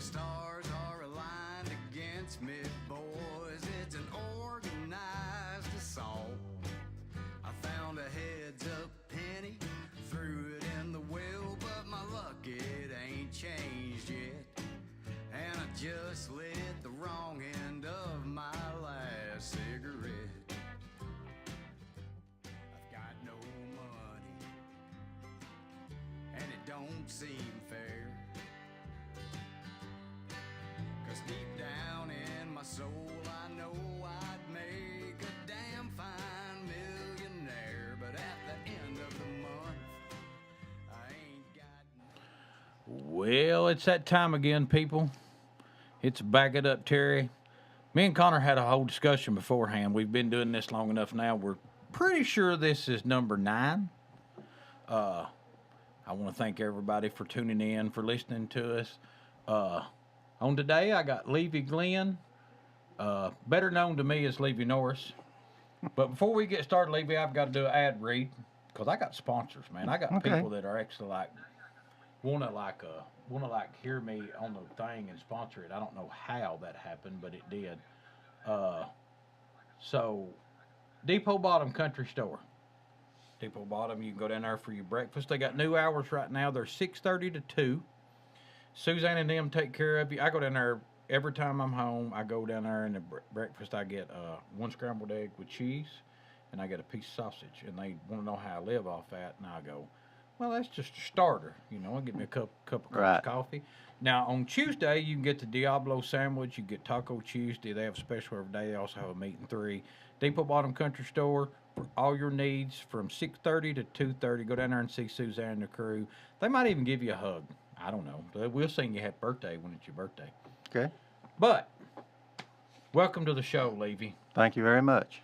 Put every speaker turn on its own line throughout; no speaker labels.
The stars are aligned against me, boys. It's an organized assault. I found a heads-up penny, threw it in the well, but my luck, it ain't changed yet. And I just lit the wrong end of my last cigarette. I've got no money, and it don't seem fair. 'Cause deep down in my soul, I know I'd make a damn fine millionaire. But at the end of the month, I ain't got.
Well, it's that time again, people. It's Back It Up, Terry. Me and Connor had a whole discussion beforehand. We've been doing this long enough now. We're pretty sure this is number 9. I want to thank everybody for tuning in, for listening to us. On today, I got Levi Glenn, better known to me as Levi Norris. But before we get started, Levi, I've got to do an ad read because I got sponsors, man. I got people that are actually want to hear me on the thing and sponsor it. I don't know how that happened, but it did. So, Depot Bottom Country Store. Depot Bottom, you can go down there for your breakfast. They got new hours right now. They're 6:30 to 2. Suzanne and them take care of you. I go down there every time I'm home. I go down there and the breakfast I get 1 scrambled egg with cheese, and I get a piece of sausage. And they want to know how I live off that, and I go, well, that's just a starter. I'll get me a cup of coffee. Now, on Tuesday, you can get the Diablo sandwich. You get Taco Tuesday. They have a special every day. They also have a meat and 3. Depot Bottom Country Store for all your needs from 6:30 to 2:30. Go down there and see Suzanne and the crew. They might even give you a hug. I don't know. We'll sing you happy birthday when it's your birthday.
Okay.
But, welcome to the show, Levi.
Thank you very much.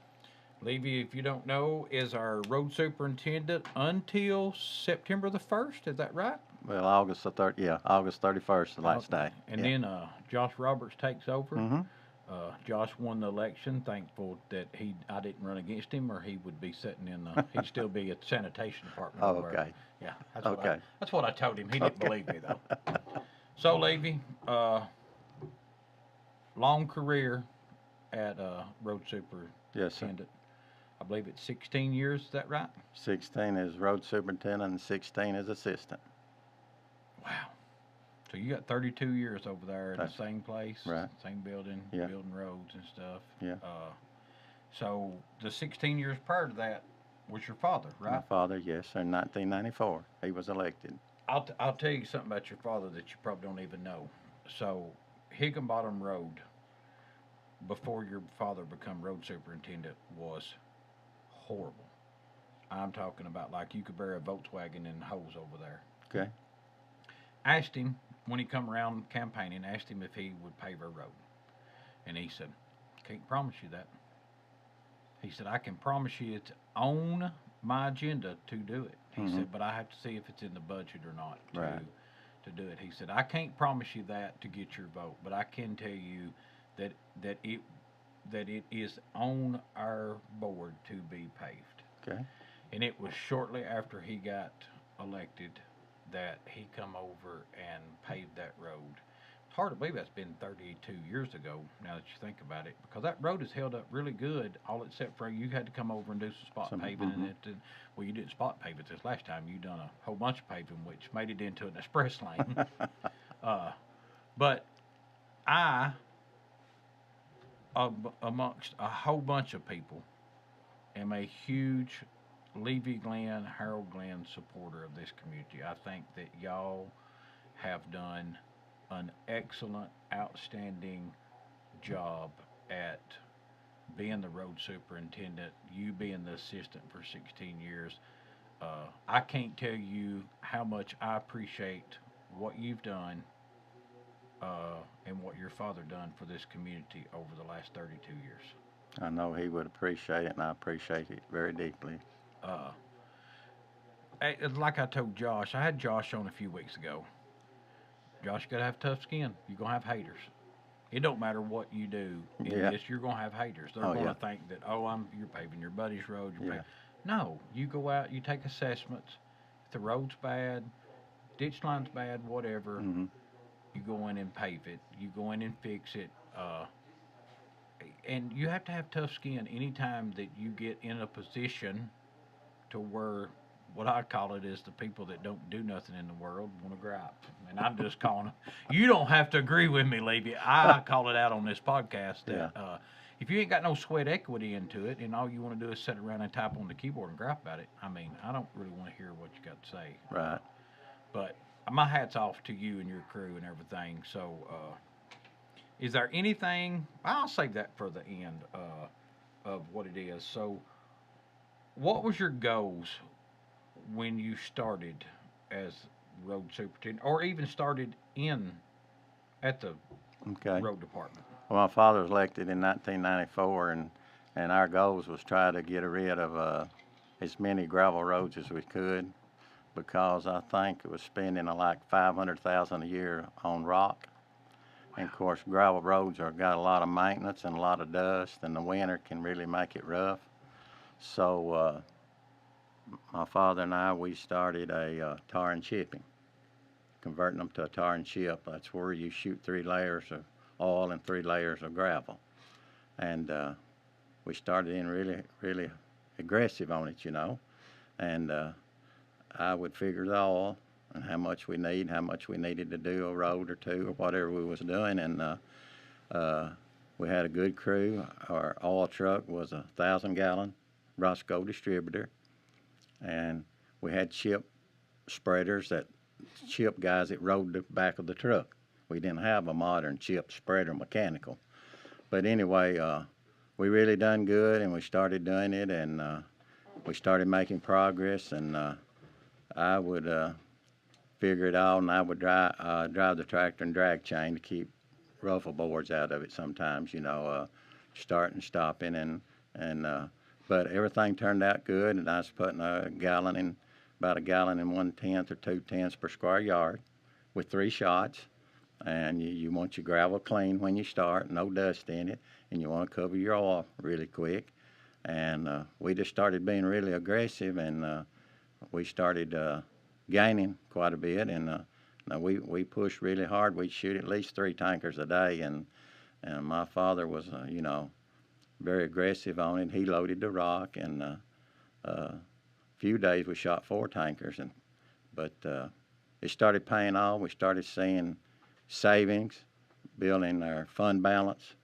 Levi, if you don't know, is our road superintendent until September the 1st. Is that right?
Well, August 31st, the last day.
And then Josh Roberts takes over.
Mm-hmm.
Josh won the election. Thankful that I didn't run against him, or he would be sitting in he'd still be at the sanitation department.
Oh, okay.
Yeah. That's what I told him. He didn't believe me though. So, Levi, long career at road superintendent.
Yes, sir.
I believe it's 16 years. Is that right?
16 as road superintendent and 16 as assistant.
Wow. So you got 32 years over there in the same place,
right?
Same building, building roads and stuff.
Yeah.
So the 16 years prior to that was your father, right?
My father, yes, in 1994. He was elected.
I'll tell you something about your father that you probably don't even know. So Higginbottom Road, before your father become road superintendent, was horrible. I'm talking about like you could bury a Volkswagen in hose over there.
Okay.
Asked him when he come around campaigning, asked him if he would pave a road. And he said, can't promise you that. He said, I can promise you it's on my agenda to do it. He said, but I have to see if it's in the budget or not to do it. He said, I can't promise you that to get your vote, but I can tell you that it is on our board to be paved.
Okay.
And it was shortly after he got elected that he come over and paved that road. It's hard to believe that's been 32 years ago now that you think about it, because that road has held up really good, all except for you had to come over and do some spot paving. And you didn't spot pave it this last time. You done a whole bunch of paving, which made it into an express lane. But I, amongst a whole bunch of people, am a huge Levi Glenn, Harold Glenn supporter of this community. I think that y'all have done an excellent, outstanding job at being the road superintendent, you being the assistant for 16 years. I can't tell you how much I appreciate what you've done and what your father done for this community over the last 32 years.
I know he would appreciate it, and I appreciate it very deeply.
Like I told Josh, I had Josh on a few weeks ago. Josh, you got to have tough skin. You're going to have haters. It don't matter what you do in this, you're going to have haters. They're going to think that, you're paving your buddy's road. No, you go out, you take assessments. If the road's bad, ditch line's bad, whatever, you go in and pave it, you go in and fix it, and you have to have tough skin anytime that you get in a position to where what I call it is the people that don't do nothing in the world want to gripe. And I'm just calling them. You don't have to agree with me, Levi. I call it out on this podcast that
Yeah.
if you ain't got no sweat equity into it and all you want to do is sit around and type on the keyboard and gripe about it, I mean, I don't really want to hear what you got to say.
Right.
But my hat's off to you and your crew and everything. So, is there anything? I'll save that for the end of what it is. So, what was your goals when you started as road superintendent, or even started in at the
Okay.
road department?
Well, my father was elected in 1994, and our goals was try to get rid of as many gravel roads as we could, because I think it was spending like $500,000 a year on rock. And of course, gravel roads are got a lot of maintenance and a lot of dust, and the winter can really make it rough. So my father and I, we started a tar and chipping, converting them to a tar and chip. That's where you shoot 3 layers of oil and 3 layers of gravel. And we started in really aggressive on it, you know. And I would figure the oil and how much we needed to do a road or two or whatever we was doing. And we had a good crew. Our oil truck was a 1,000-gallon Roscoe distributor. And we had chip spreaders, that chip guys that rode the back of the truck. We didn't have a modern chip spreader mechanical. But anyway, we really done good, and we started doing it, and we started making progress. And I would figure it out, and I would drive the tractor and drag chain to keep ruffle boards out of it sometimes, you know, starting, stopping, and but everything turned out good, and I was putting about a gallon and 1/10 or 2/10 per square yard with 3 shots. And you want your gravel clean when you start, no dust in it, and you want to cover your oil really quick. And we just started being really aggressive, and we started gaining quite a bit. And now we pushed really hard. We'd shoot at least 3 tankers a day, and my father was, you know, very aggressive on it. He loaded the rock, and a few days we shot 4 tankers, but it started paying off. We started seeing savings, building our fund balance,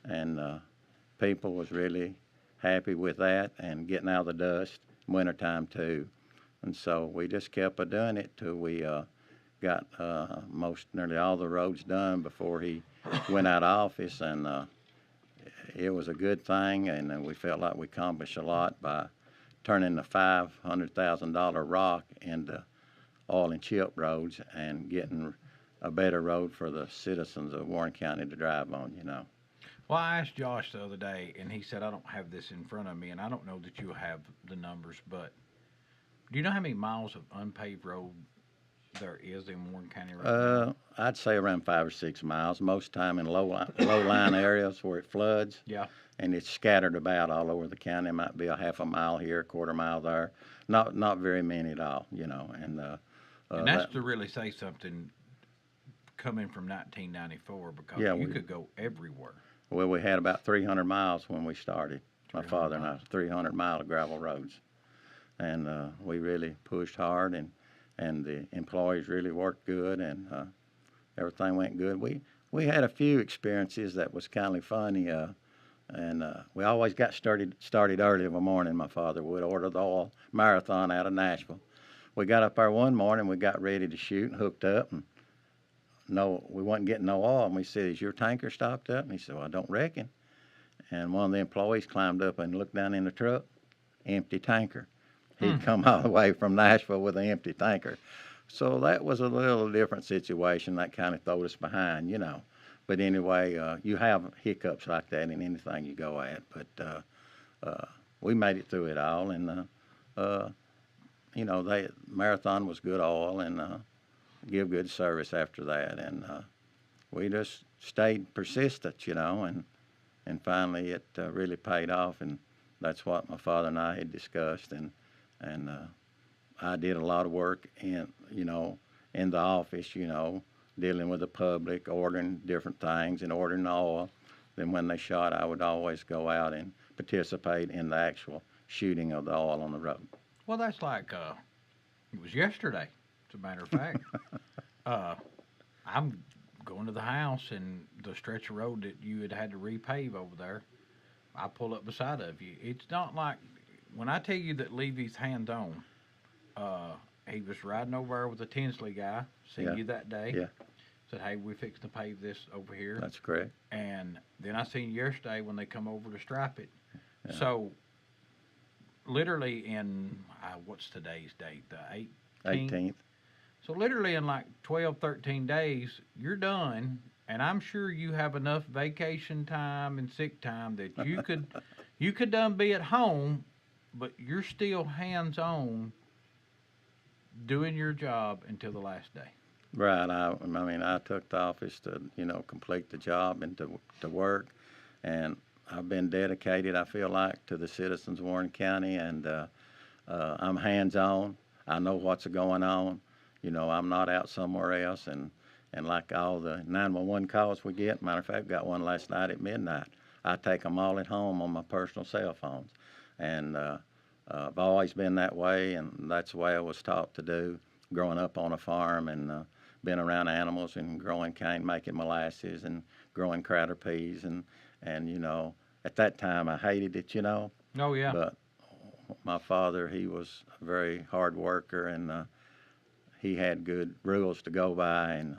and people was really happy with that, and getting out of the dust wintertime too. And so we just kept doing it till we got nearly all the roads done before he went out of office. And it was a good thing, and we felt like we accomplished a lot by turning the $500,000 rock into oil and chip roads and getting a better road for the citizens of Warren County to drive on, you know.
Well, I asked Josh the other day, and he said, I don't have this in front of me, and I don't know that you have the numbers, but do you know how many miles of unpaved road there is in Warren County right now?
I'd say around 5 or 6 miles, most time in low-lying areas where it floods.
Yeah.
And it's scattered about all over the county. It might be a half a mile here, a quarter mile there. Not very many at all, you know. And
that's to really say something coming from 1994, because
Yeah,
you
we-
could go everywhere.
Well, we had about 300 miles when we started. My
300
father and I, 300 mile of gravel roads. And we really pushed hard, and the employees really worked good, and everything went good. We had a few experiences that was kind of funny, and we always got started early of a morning. My father would order the oil marathon out of Nashville. We got up there one morning, we got ready to shoot and hooked up, and we wasn't getting no oil. And we said, "Is your tanker stocked up?" And he said, "Well, I don't reckon." And one of the employees climbed up and looked down in the truck, empty tanker. He'd come all the way from Nashville with an empty tanker. So that was a little different situation. That kind of threw us behind, you know. But anyway, you have hiccups like that in anything you go at. But we made it through it all. And, you know, Marathon was good oil, and give good service after that. And we just stayed persistent, you know, and finally it really paid off. And that's what my father and I had discussed. And I did a lot of work in the office, you know, dealing with the public, ordering different things and ordering oil. Then when they shot, I would always go out and participate in the actual shooting of the oil on the road.
Well, that's like it was yesterday, as a matter of fact. I'm going to the house, and the stretch of road that you had to repave over there, I pull up beside of you. It's not like when I tell you that Levy's hands on. He was riding over there with a Tinsley guy. Seen
Yeah.
you that day.
Yeah.
Said, "Hey, we're fixing to pave this over here."
That's correct.
And then I seen you yesterday when they come over to stripe it.
Yeah.
So, literally in what's today's date? The 18th.
18th.
So literally in like 12, 13 days, you're done, and I'm sure you have enough vacation time and sick time that you could done be at home, but you're still hands on doing your job until the last day.
Right. I took the office to, complete the job and to work. And I've been dedicated, I feel like, to the citizens of Warren County. And I'm hands-on. I know what's going on. I'm not out somewhere else. And like all the 911 calls we get, matter of fact, got one last night at midnight. I take them all at home on my personal cell phones. And I've always been that way, and that's the way I was taught to do, growing up on a farm and been around animals and growing cane, making molasses and growing cratter peas. And at that time I hated it,
Oh, yeah.
But my father, he was a very hard worker, and he had good rules to go by, and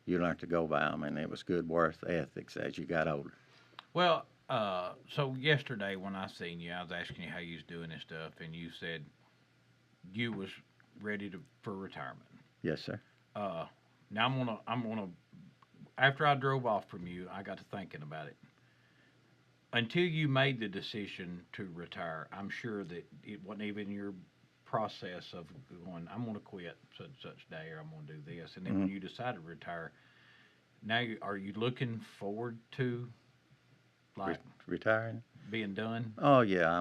you learned to go by them, and it was good work ethics as you got older.
Well, so yesterday when I seen you, I was asking you how you was doing and stuff, and you said you was ready for retirement.
Yes, sir.
Now I'm gonna. After I drove off from you, I got to thinking about it. Until you made the decision to retire, I'm sure that it wasn't even your process of going, I'm going to quit such and such day, or I'm going to do this. And then when you decided to retire, now are you looking forward to
Retiring?
being done?
Oh yeah.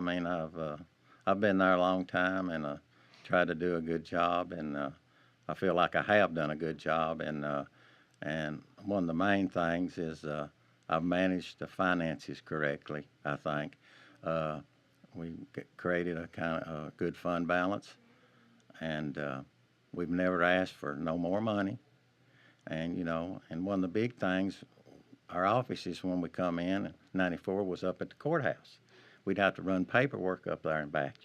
I've been there a long time, and tried to do a good job, and I feel like I have done a good job. And one of the main things is I've managed the finances correctly. I think we created a kind of a good fund balance, and we've never asked for no more money. And and one of the big things, our offices when we come in '94 was up at the courthouse. We'd have to run paperwork up there and back,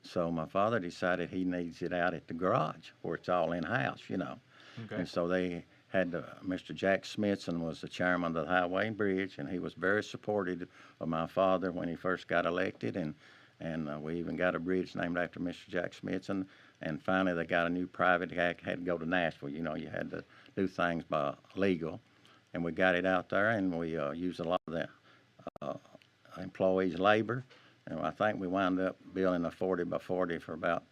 So my father decided he needs it out at the garage where it's all in-house,
Okay.
And so they had Mr. Jack Smithson was the chairman of the Highway and Bridge, and he was very supportive of my father when he first got elected, and we even got a bridge named after Mr. Jack Smithson. And finally, they got a new private. Had to go to Nashville. You had to do things by legal, and we got it out there, and we used a lot of the employees' labor. And I think we wound up building a 40 by 40 for about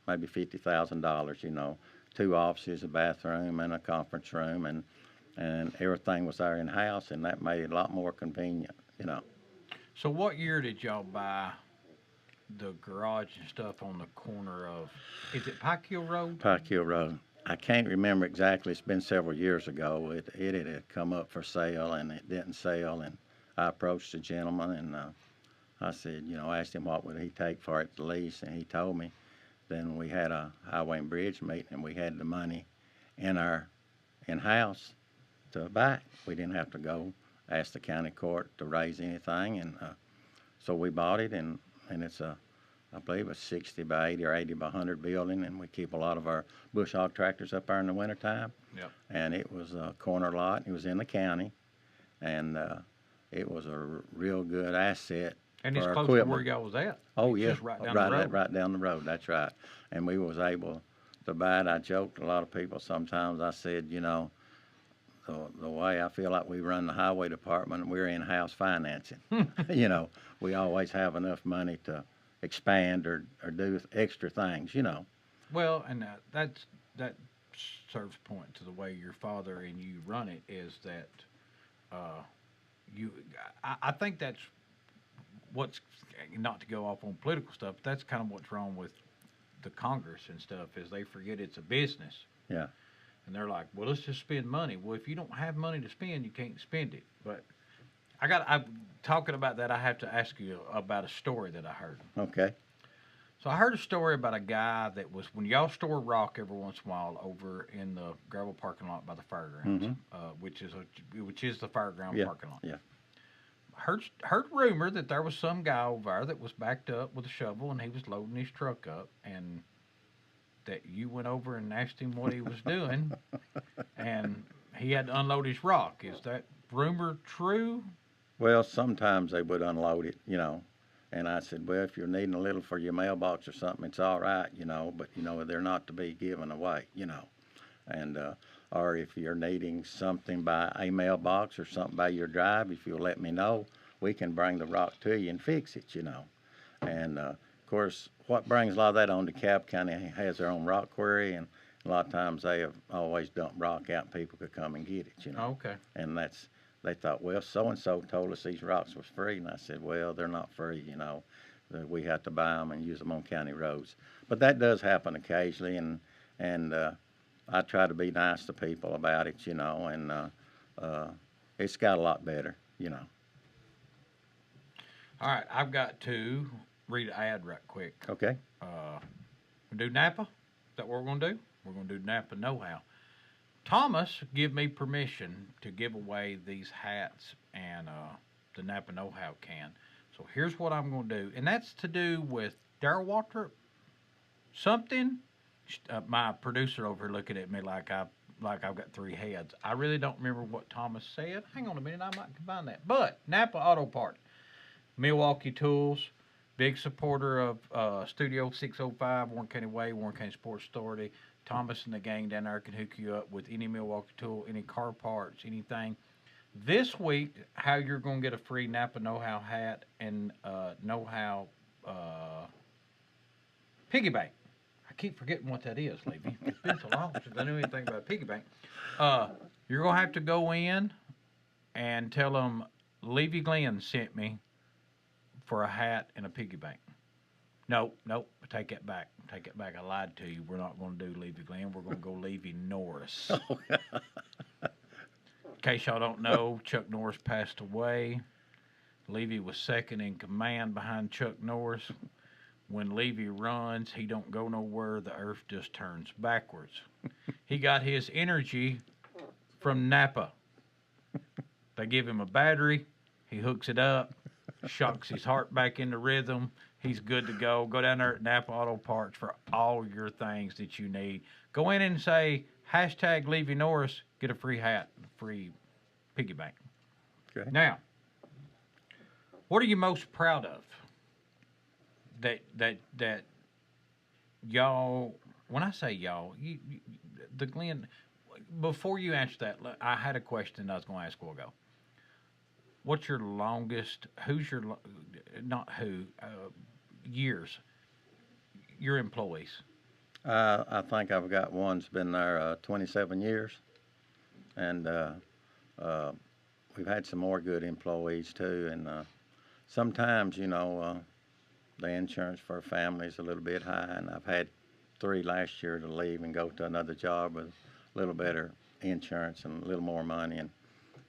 maybe $50,000. 2 offices, a bathroom, and a conference room, and everything was there in house, and that made it a lot more convenient.
So what year did y'all buy the garage and stuff on the corner of? Is it Pike Hill Road?
Pike Hill Road. I can't remember exactly. It's been several years ago. It had come up for sale, and it didn't sell. And I approached the gentleman, and I said, asked him what would he take for it to lease, and he told me. Then we had a Highway and Bridge meeting, and we had the money in-house to buy it. We didn't have to go ask the county court to raise anything, and so we bought it, and it's I believe a 60 by 80 or 80 by 100 building, and we keep a lot of our bush hog tractors up there in the wintertime.
Yep.
And it was a corner lot. It was in the county, and it was a real good asset.
And it's
for our
close
equipment.
to where y'all was at.
Oh,
It's
yeah.
just right down the road.
Right down the road, that's right. And we was able to buy it. I joked a lot of people sometimes. I said, the way I feel like we run the highway department, we're in-house financing. We always have enough money to expand or do extra things,
Well, and that serves point to the way your father and you run it is that I think that's what's, not to go off on political stuff, but that's kind of what's wrong with the Congress and stuff, is they forget it's a business.
Yeah.
And they're like, well, let's just spend money. Well, if you don't have money to spend, you can't spend it. But I'm talking about that. I have to ask you about a story that I heard.
Okay.
So I heard a story about a guy that was when y'all store rock every once in a while over in the gravel parking lot by the fairgrounds, which is the fairground
Yeah.
parking lot.
Yeah.
Heard rumor that there was some guy over there that was backed up with a shovel and he was loading his truck up, and that you went over and asked him what he was doing, and he had to unload his rock. Is that rumor true?
Well, sometimes they would unload it, and I said, well, if you're needing a little for your mailbox or something, it's all right, but they're not to be given away, and or if you're needing something by a mailbox or something by your drive, if you'll let me know, we can bring the rock to you and fix it, and of course, what brings a lot of that on, DeKalb County has their own rock quarry, and a lot of times they have always dumped rock out and people could come and get it,
Okay.
and they thought, well, so-and-so told us these rocks was free, and I said, well, they're not free, that we have to buy them and use them on county roads. But that does happen occasionally, and I try to be nice to people about it, and it's got a lot better,
All right, I've got to read an ad right quick.
Okay.
We do Napa? Is that what we're going to do? We're going to do Napa Know-How. Thomas give me permission to give away these hats and the Napa Know-How can. So here's what I'm going to do, and that's to do with Darrell Waltrip. Something. My producer over here looking at me like I've got three heads. I really don't remember what Thomas said. Hang on a minute, I might combine that. But Napa Auto Parts, Milwaukee Tools, big supporter of Studio 605, Warren County Way, Warren County Sports Authority. Thomas and the gang down there can hook you up with any Milwaukee tool, any car parts, anything. This week, how you're going to get a free Napa Know-How hat and Know-How piggy bank. I keep forgetting what that is, Levi. It's been so long since I knew anything about a piggy bank. You're going to have to go in and tell them Levi Glenn sent me for a hat and a piggy bank. Nope, I take it back. I lied to you. We're not going to do Levi Glenn. We're going to go Levi Norris. In case y'all don't know, Chuck Norris passed away. Levi was second in command behind Chuck Norris. When Levi runs, he don't go nowhere. The earth just turns backwards. He got his energy from Napa. They give him a battery. He hooks it up, shocks his heart back into rhythm. He's good to go. Go down there at Napa Auto Parts for all your things that you need. Go in and say, hashtag Levi Norris, get a free hat, free piggy bank.
Okay.
Now, what are you most proud of? That y'all, when I say y'all, the Glenn, before you answer that, I had a question I was going to ask a while ago. What's your longest, years, your employees?
I think I've got one's been there 27 years, and we've had some more good employees too, and sometimes, the insurance for a family is a little bit high, and I've had 3 last year to leave and go to another job with a little better insurance and a little more money, and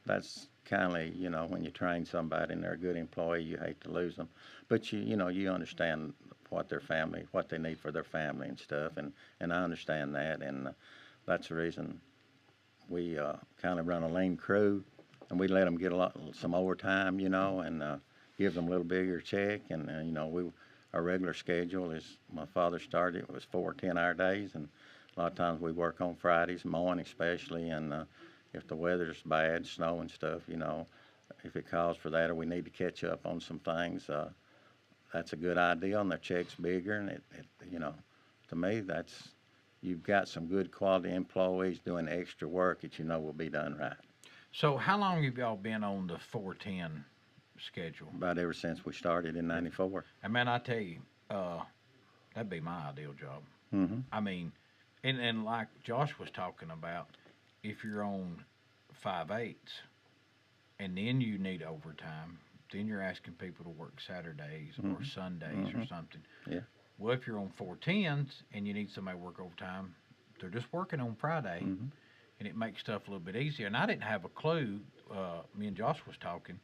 that's kind of, when you train somebody and they're a good employee, you hate to lose them, but you understand what they need for their family and stuff, and I understand that, and that's the reason we kind of run a lean crew, and we let them get some overtime, and give them a little bigger check, and our regular schedule is, my father started, it was 4 10-hour days, and a lot of times we work on Fridays, mowing especially, and if the weather's bad, snow and stuff, if it calls for that or we need to catch up on some things, that's a good idea, and the check's bigger, and it to me, you've got some good quality employees doing extra work that will be done right.
So how long have y'all been on the 410 schedule?
About ever since we started in '94.
And man, I tell you, that'd be my ideal job.
Mm-hmm.
I mean, and like Josh was talking about, if you're on 5/8 and then you need overtime, then you're asking people to work Saturdays or Sundays or something.
Yeah.
Well, if you're on 410s and you need somebody to work overtime, they're just working on Friday. and it makes stuff a little bit easier. And I didn't have a clue. Me and Josh was talking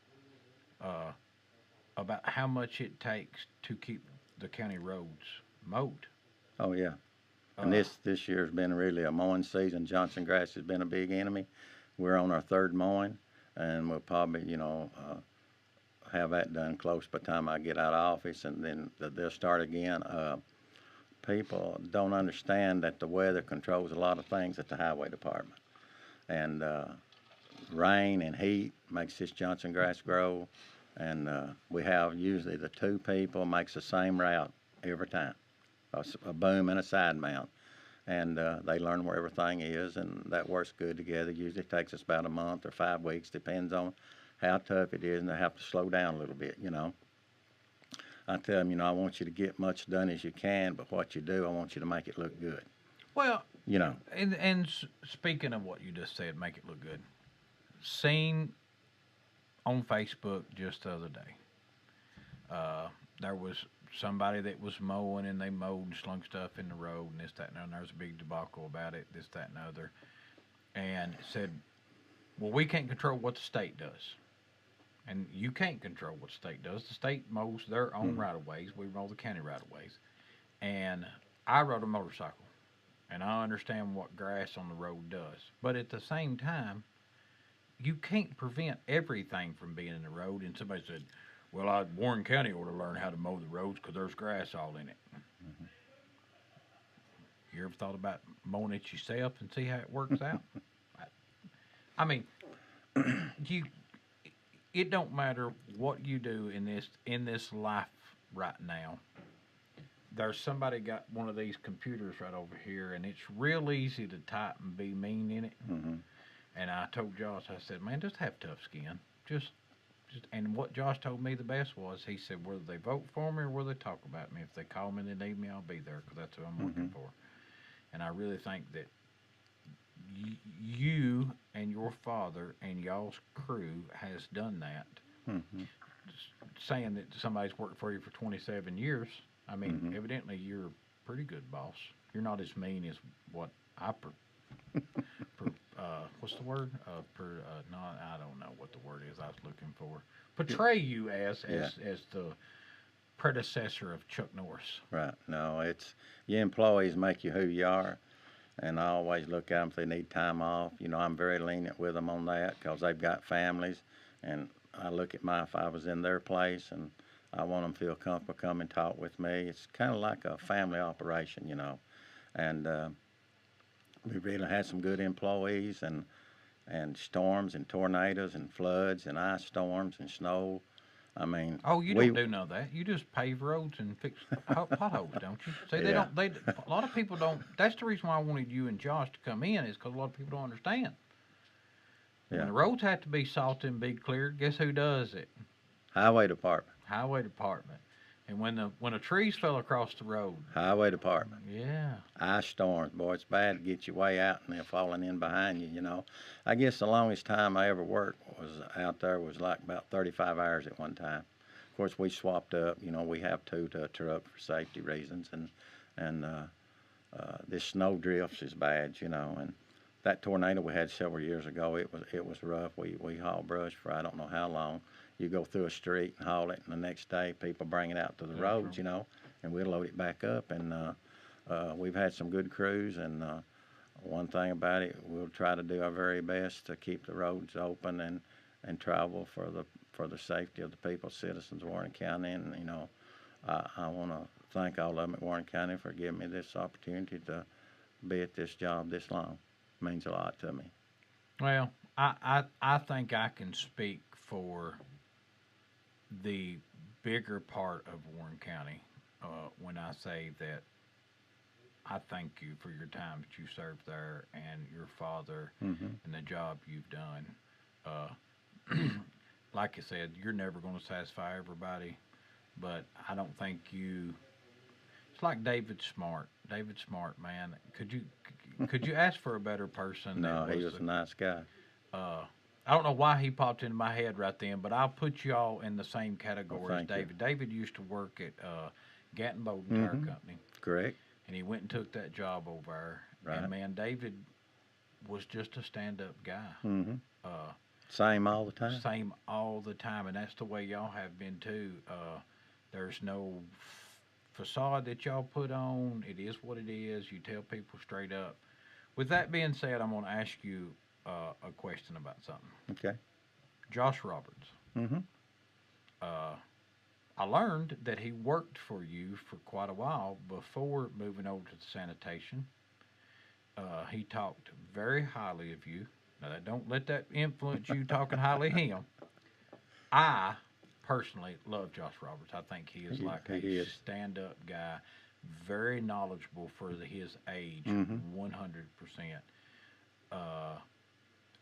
uh, about how much it takes to keep the county roads mowed.
Oh yeah. And
Uh,
this year's been really a mowing season. Johnson grass has been a big enemy. We're on our third mowing, and we'll probably, have that done close by the time I get out of office, and then they'll start again. People don't understand that the weather controls a lot of things at the highway department, and rain and heat makes this Johnson grass grow, and we have usually the two people makes the same route every time, a boom and a side mount, and they learn where everything is, and that works good together. Usually takes us about a month or 5 weeks, depends on how tough it is, and they have to slow down a little bit. I tell them, I want you to get much done as you can, but what you do, I want you to make it look good.
well,
You know,
and speaking of what you just said, make it look good. Seen on Facebook just the other day. There was somebody that was mowing, and they mowed and slung stuff in the road and this, that, and other. And there was a big debacle about it, this, that, and other. And it said, well, we can't control what the state does. And you can't control what the state does. The state mows their own right of ways. We mow the county right of ways. And I rode a motorcycle, and I understand what grass on the road does. But at the same time, you can't prevent everything from being in the road. And somebody said, well, Warren County ought to learn how to mow the roads because there's grass all in it. You ever thought about mowing it yourself and see how it works out? I mean, you. It don't matter what you do in this life right now. There's somebody got one of these computers right over here, and it's real easy to type and be mean in it.
hmm
And I told Josh, I said, man, just have tough skin. Just. And what Josh told me the best was, he said, whether they vote for me or whether they talk about me, if they call me and they need me, I'll be there because that's who I'm working for. And I really think that you and your father and y'all's crew has done that.
hmm
Saying that somebody's worked for you for 27 years, I mean, evidently you're a pretty good boss. You're not as mean as what I what's the word? No, I don't know what the word is I was looking for. Portray you as the predecessor of Chuck Norris.
Right. No, it's your employees make you who you are, and I always look at them if they need time off. I'm very lenient with them on that because they've got families, and I look at if I was in their place, and I want them to feel comfortable come and talk with me. It's kind of like a family operation, and we really had some good employees, and storms and tornadoes and floods and ice storms and snow. I mean,
oh, you don't do none of that. You just pave roads and fix potholes, don't you? See, they don't. A lot of people don't. That's the reason why I wanted you and Josh to come in, is because a lot of people don't understand.
Yeah.
When the roads have to be salted and be cleared, guess who does it?
Highway department.
Highway department. And when the trees fell across the road.
Highway department.
Yeah.
Ice storms, boy, it's bad to get you way out and they're falling in behind you. I guess the longest time I ever worked was out there was like about 35 hours at one time. Of course, we swapped up. We have two to a truck for safety reasons, and this snow drifts is bad, and that tornado we had several years ago, it was rough. We hauled brush for I don't know how long. You go through a street and haul it, and the next day people bring it out to the roads, and we'll load it back up. And we've had some good crews, and one thing about it, we'll try to do our very best to keep the roads open and travel for the safety of the people, citizens of Warren County. And I want to thank all of them at Warren County for giving me this opportunity to be at this job this long. It means a lot to me.
Well, I think I can speak for the bigger part of Warren County when I say that I thank you for your time that you served there and your father and the job you've done. Like I said, you're never going to satisfy everybody, but I don't think you. It's like David Smart. David Smart, man. Could you ask for a better person?
No, he was a nice guy.
I don't know why he popped into my head right then, but I'll put y'all in the same category as David.
You.
David used to work at Gatton Bowden Tire Company.
Correct.
And he went and took that job over there.
Right.
And man, David was just a stand-up guy.
Hmm.
Uh,
Same all the time.
Same all the time, and that's the way y'all have been too. There's no facade that y'all put on. It is what it is. You tell people straight up. With that being said, I'm going to ask you a question about something.
Okay.
Josh Roberts.
Hmm.
Uh, I learned that he worked for you for quite a while before moving over to the sanitation. He talked very highly of you. Now, don't let that influence you talking highly of him. I personally love Josh Roberts. I think he is like
He
a
is.
stand-up guy, very knowledgeable for his age,
Mhm.
100%. Uh,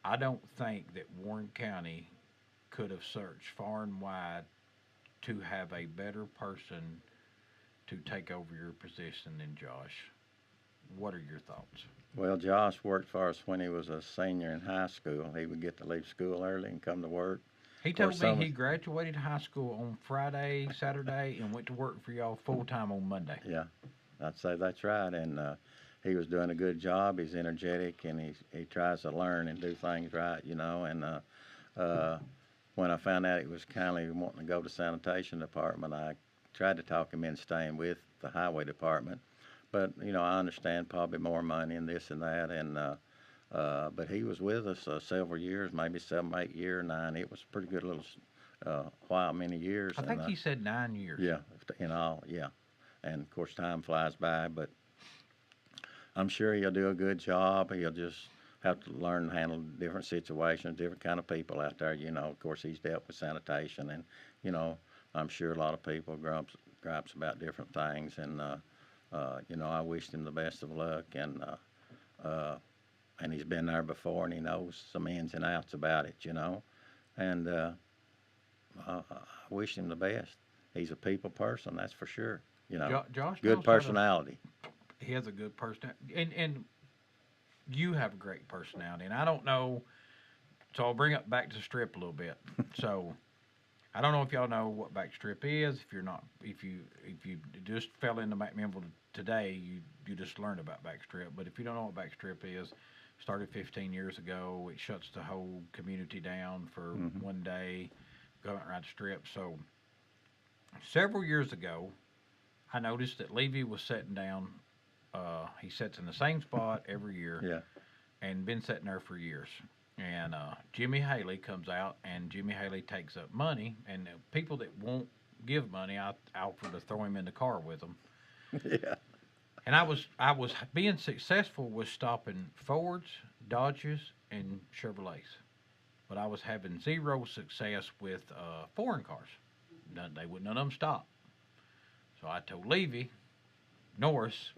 I don't think that Warren County could have searched far and wide to have a better person to take over your position than Josh. What are your thoughts?
Well, Josh worked for us when he was a senior in high school. He would get to leave school early and come to work.
He
Of course,
told me
some
he graduated high school on Friday, Saturday, and went to work for y'all full time on Monday.
Yeah, I'd say that's right. And he was doing a good job. He's energetic, and he tries to learn and do things right, you know. And uh, when I found out he was kindly wanting to go to sanitation department, I tried to talk him in staying with the highway department. But you know, I understand probably more money and this and that. And but he was with us several years, maybe 7, 8 years, 9. It was a pretty good little while, many years.
I think
and,
he said 9 years.
Yeah, in all, yeah. And of course, time flies by, but I'm sure he'll do a good job. He'll just have to learn to handle different situations, different kind of people out there. You know, of course, he's dealt with sanitation, and you know, I'm sure a lot of people gripes about different things. And you know, I wished him the best of luck, and he's been there before, and he knows some ins and outs about it. You know, and I wish him the best. He's a people person, that's for sure. You know,
Josh
good
knows
personality.
he has a good personality, and you have a great personality. And I don't know, so I'll bring up back to strip a little bit. So I don't know if y'all know what back strip is. If you're not, if you just fell into McMinnville today, you just learned about back strip. But if you don't know what back strip is, started 15 years ago. It shuts the whole community down for one day, going around the strip. So several years ago, I noticed that Levi was sitting down. He sits in the same spot every year,
Yeah.
and been sitting there for years. And Jimmy Haley comes out, and Jimmy Haley takes up money, and people that won't give money, I offer to throw him in the car with them.
Yeah.
And I was being successful with stopping Fords, Dodges, and Chevrolets, but I was having zero success with foreign cars. None of them stop. So I told Levy Norris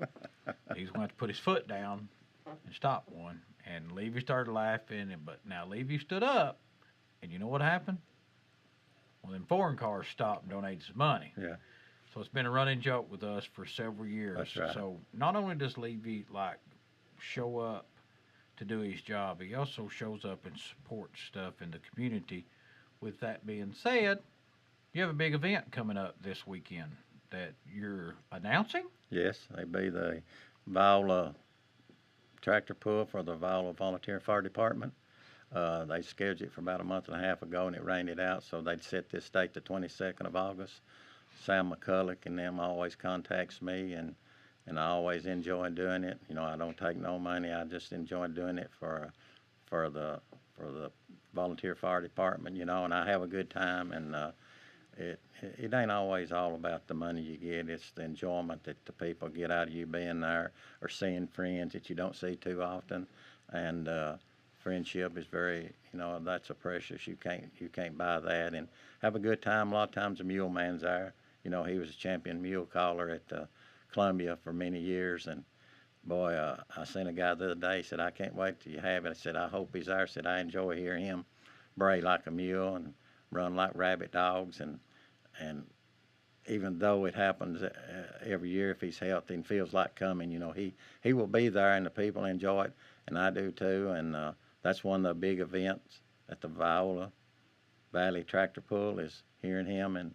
he's going to have to put his foot down and stop one. And Levy started laughing, but now Levy stood up, and you know what happened? Well, then foreign cars stopped and donated some money.
Yeah.
So it's been a running joke with us for several years.
That's right.
So not only does Levy like show up to do his job, he also shows up and supports stuff in the community. With that being said, you have a big event coming up this weekend that you're announcing.
Yes, they be the Viola tractor pull for the Viola Volunteer Fire Department. They scheduled it for about a month and a half ago, and it rained it out, so they'd set this date the 22nd of August. Sam McCulloch and them always contacts me, and I always enjoy doing it. You know, I don't take no money. I just enjoy doing it for the volunteer fire department. You know, and I have a good time. And it ain't always all about the money you get. It's the enjoyment that the people get out of you being there, or seeing friends that you don't see too often. And friendship is very, you know, that's a precious. You can't buy that. And have a good time. A lot of times the mule man's there. You know, he was a champion mule caller at Columbia for many years. And boy, I seen a guy the other day. He said, "I can't wait till you have it." I said, "I hope he's there." I said, "I enjoy hearing him bray like a mule and run like rabbit dogs." And even though it happens every year, if he's healthy and feels like coming, you know, he will be there, and the people enjoy it, and I do too. And that's one of the big events at the Viola Valley Tractor Pull, is hearing him and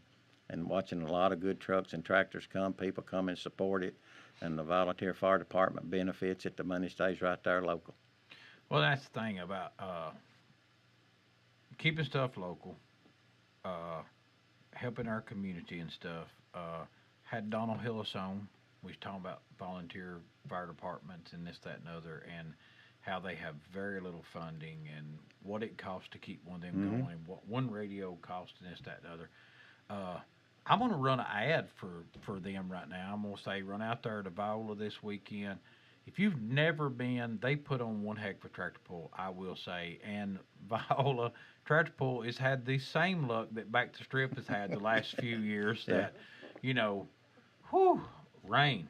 watching a lot of good trucks and tractors come. People come and support it, and the volunteer fire department benefits it. The money stays right there local.
Well, that's the thing about keeping stuff local, helping our community and stuff. Had Donald Hillis on. We was talking about volunteer fire departments and this, that, and other, and how they have very little funding and what it costs to keep one of them
Mhm.
going, what one radio costs and this, that, and the other. Uh, I'm gonna run an ad for them right now. I'm gonna say run out there to Viola this weekend. If you've never been, they put on one heck of a tractor pull, I will say. And Viola tractor pull has had the same luck that Back to Strip has had the last few years.
Yeah.
That, you know, whew, rain.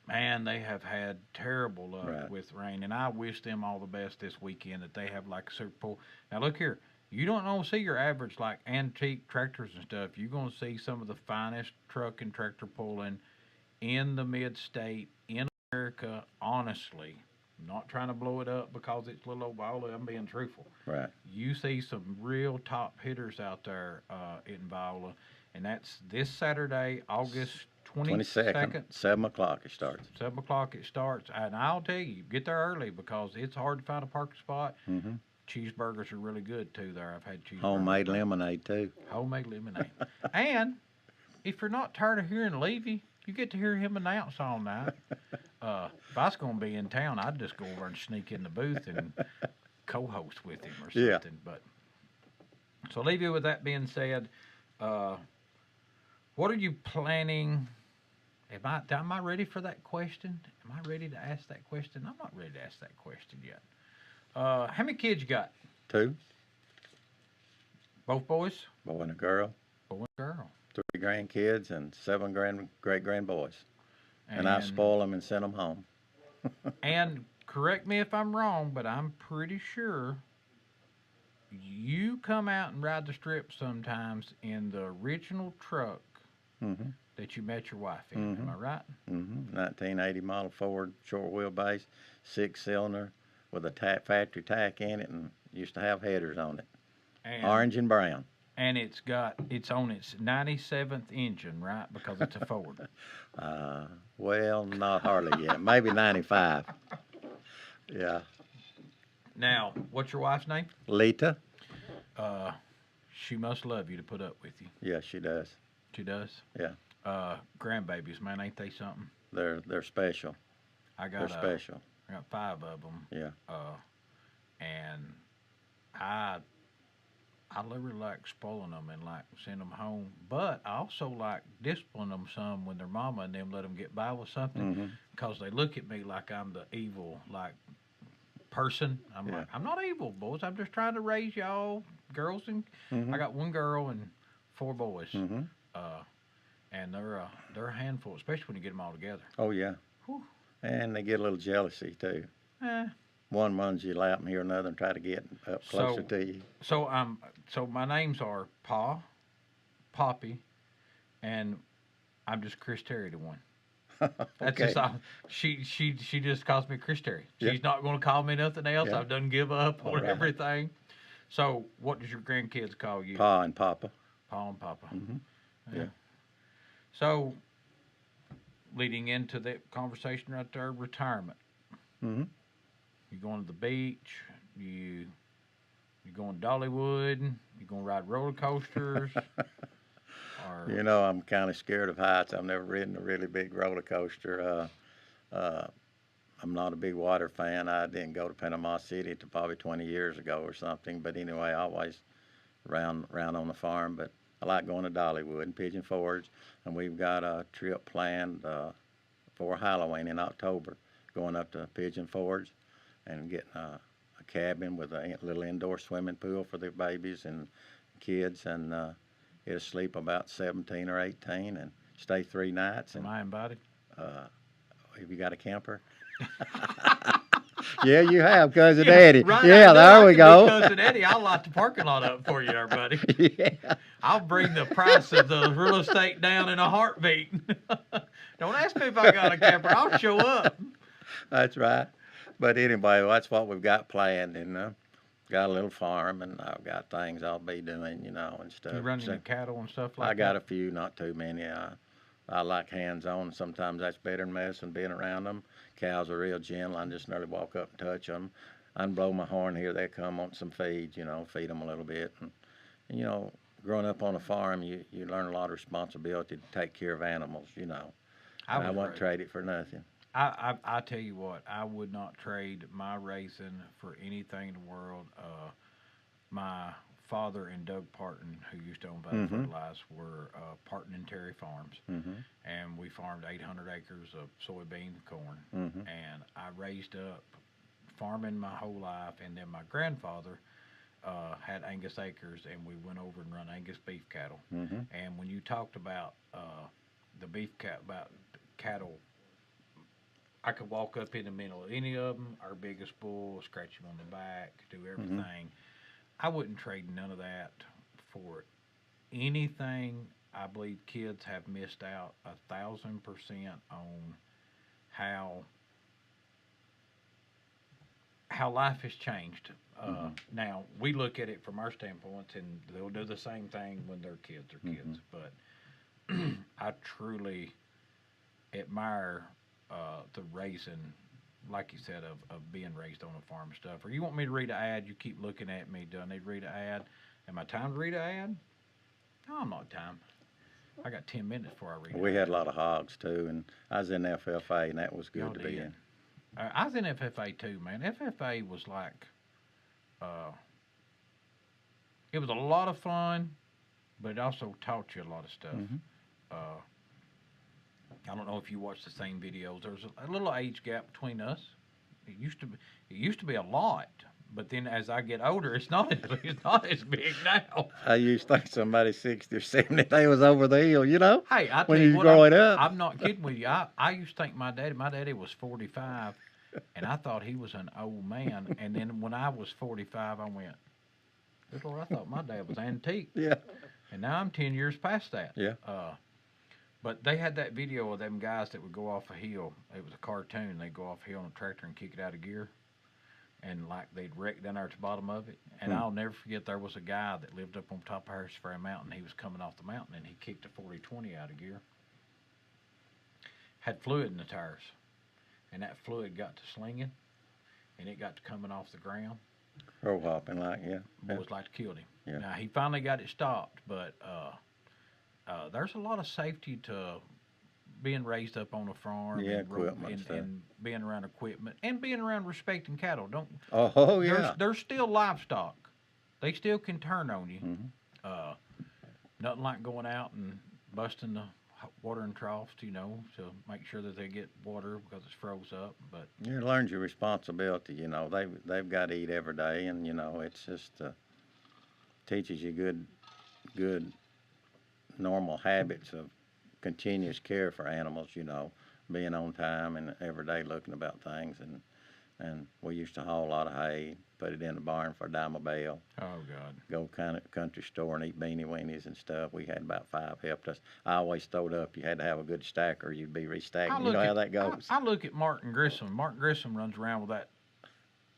Man, they have had terrible luck
Right.
with rain, and I wish them all the best this weekend. That they have like a super pull. Now look here, you don't gonna see your average like antique tractors and stuff. You're gonna see some of the finest truck and tractor pulling in the mid-state in America. Honestly, I'm not trying to blow it up because it's little old Viola. I'm being truthful.
Right.
You see some real top hitters out there in Viola, and that's this Saturday, August
22nd,
22nd.
7 o'clock it starts.
7 o'clock it starts, and I'll tell you, get there early because it's hard to find a parking spot.
Hmm.
Cheeseburgers are really good too there. I've had cheeseburgers.
Homemade lemonade too.
Homemade lemonade. And if you're not tired of hearing Levy, you get to hear him announce all night. If I was going to be in town, I'd just go over and sneak in the booth and co-host with him or
Yeah.
something. But so, Levy, with that being said, what are you planning? Am I ready for that question? Am I ready to ask that question? I'm not ready to ask that question yet. How many kids you got?
2,
Both boys?
boy and a girl,
Boy and girl.
3 grandkids, and 7 great grandboys. And I spoil them and send them home.
And correct me if I'm wrong, but I'm pretty sure you come out and ride the strip sometimes in the original truck
Hmm.
that you met your wife in. Am I right?
1980 model Ford short wheelbase, 6-cylinder with a factory tack in it, and used to have headers on it,
And,
orange and brown.
And it's on its 97th engine, right? Because it's a Ford.
Well, not hardly yet. Maybe 95. Yeah.
Now, what's your wife's name?
Lita?
She must love you to put up with you.
Yeah, she does.
She does.
Yeah.
Grandbabies, man, ain't they something?
They're special.
I got
They're special.
I got 5 of them.
Yeah.
And I literally like spoiling them and like send them home, but I also like disciplining them some when their mama and them let them get by with something
Hmm.
because they look at me like I'm the evil like person. I'm
Yeah.
like, I'm not evil, boys. I'm just trying to raise y'all girls, and
Hmm.
I got 1 girl and 4 boys.
Hmm.
And they're a handful, especially when you get them all together.
Oh, yeah.
Whew.
And they get a little jealousy, too.
Eh.
One runs you lap and here another and try to get up closer
So-
to you.
So my names are Pa, Poppy, and I'm just Chris Terry to one. That's
Okay.
just all. She just calls me Chris Terry.
Yeah.
She's not going to call me nothing else.
Yeah.
I've done give up
All
on
right.
everything. So what does your grandkids call you?
Pa and Papa.
Pa and Papa.
Hmm. Yeah.
So leading into that conversation right there, retirement.
Hmm.
You going to the beach? You going to Dollywood? You going to ride roller coasters? Or
You know, I'm kind of scared of heights. I've never ridden a really big roller coaster. I'm not a big water fan. I didn't go to Panama City till probably 20 years ago or something. But anyway, I always round on the farm. But I like going to Dollywood and Pigeon Forge. And we've got a trip planned for Halloween in October, going up to Pigeon Forge and getting a cabin with a little indoor swimming pool for the babies and kids. And it'll sleep about 17 or 18 and stay 3 nights.
am
And
I invited?
have you got a camper? Yeah, you have, Cousin Eddie.
Right,
Yeah,
I know
there
I
we
can be
go.
Cousin Eddie, I'll lock the parking lot up for you there, buddy.
Yeah.
I'll bring the price of the real estate down in a heartbeat. Don't ask me if I got a camper. I'll show up.
That's right. But anyway, that's what we've got planned, and got a little farm, and I've got things I'll be doing, and stuff.
You running
So
the cattle and stuff like
I got
that?
a few, not too many. I like hands-on. Sometimes that's better than messing, being around them. Cows are real gentle. I just nearly walk up and touch them. I'd blow my horn here. They come on some feed, feed them a little bit. And growing up on a farm, you learn a lot of responsibility to take care of animals, And I wouldn't trade it for nothing.
I tell you what, I would not trade my racing for anything in the world. My father and Doug Parton, who used to own Valley Fertilize, were Parton and Terry Farms, and we farmed 800 acres of soybean corn. And I raised up farming my whole life, and then my grandfather had Angus acres, and we went over and run Angus beef cattle. And when you talked about the cattle, I could walk up in the middle of any of them, our biggest bull, scratch him on the back, do everything. I wouldn't trade none of that for anything. I believe kids have missed out 1,000% on how life has changed. Now, we look at it from our standpoint, and they'll do the same thing when their kids are kids. But I truly admire the raising, like you said, of being raised on a farm and stuff. Or you want me to read an ad? You keep looking at me. Do I need to read an ad? Am I time to read an ad? No, I'm not time. I got 10 minutes before I read.
We had a lot of hogs too, and I was in FFA, and that was good to be in.
I was in FFA too, man. FFA was like, it was a lot of fun, but it also taught you a lot of stuff. I don't know if you watched the same videos. There was a little age gap between us. It used to be a lot, but then as I get older, it's not as big now.
I used to think somebody 60 or 70, they was over the hill,
Hey, I tell
when
you
you
what,
growing up.
I'm not kidding with you. I used to think my daddy was 45, and I thought he was an old man. And then when I was 45, I went, good Lord, I thought my dad was antique.
Yeah.
And now I'm 10 years past that.
Yeah.
But they had that video of them guys that would go off a hill. It was a cartoon. They'd go off a hill on a tractor and kick it out of gear. And like they'd wreck down there at the bottom of it. And I'll never forget, there was a guy that lived up on top of Harris Ferry Mountain. He was coming off the mountain and he kicked a 40-20 out of gear. Had fluid in the tires. And that fluid got to slinging and it got to coming off the ground.
Crow hopping yeah.
Boys like to killed him.
Yeah.
Now he finally got it stopped, but there's a lot of safety to being raised up on a farm, and being around equipment, and being around respecting cattle. There's still livestock. They still can turn on you. Nothing like going out and busting the watering troughs, to make sure that they get water because it's froze up. But
it learns your responsibility. They've got to eat every day, and it's just teaches you good normal habits of continuous care for animals, being on time and every day looking about things. And we used to haul a lot of hay, put it in the barn for a dime a bale.
Oh, God.
Go kind of country store and eat beanie weenies and stuff. We had about 5 helped us. I always throwed up. You had to have a good stacker. You'd be restacking. You know how that goes.
I look at Martin Grissom. Martin Grissom runs around with that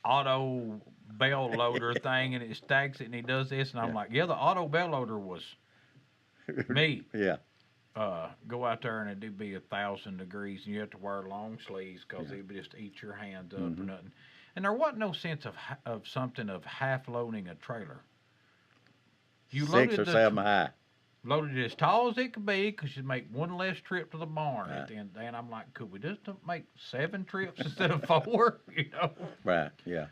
auto bell loader thing, and it stacks it, and he does this. And I'm like, yeah, the auto bell loader was me.
Yeah.
Go out there and it do be 1,000 degrees, and you have to wear long sleeves because it would just eat your hands up or nothing. And there wasn't no sense of something of half loading a trailer. You
6 or 7 high.
Loaded it as tall as it could be because you'd make one less trip to the barn at the end of the day. And I'm like, could we just make 7 trips instead of 4?
Right. Yeah.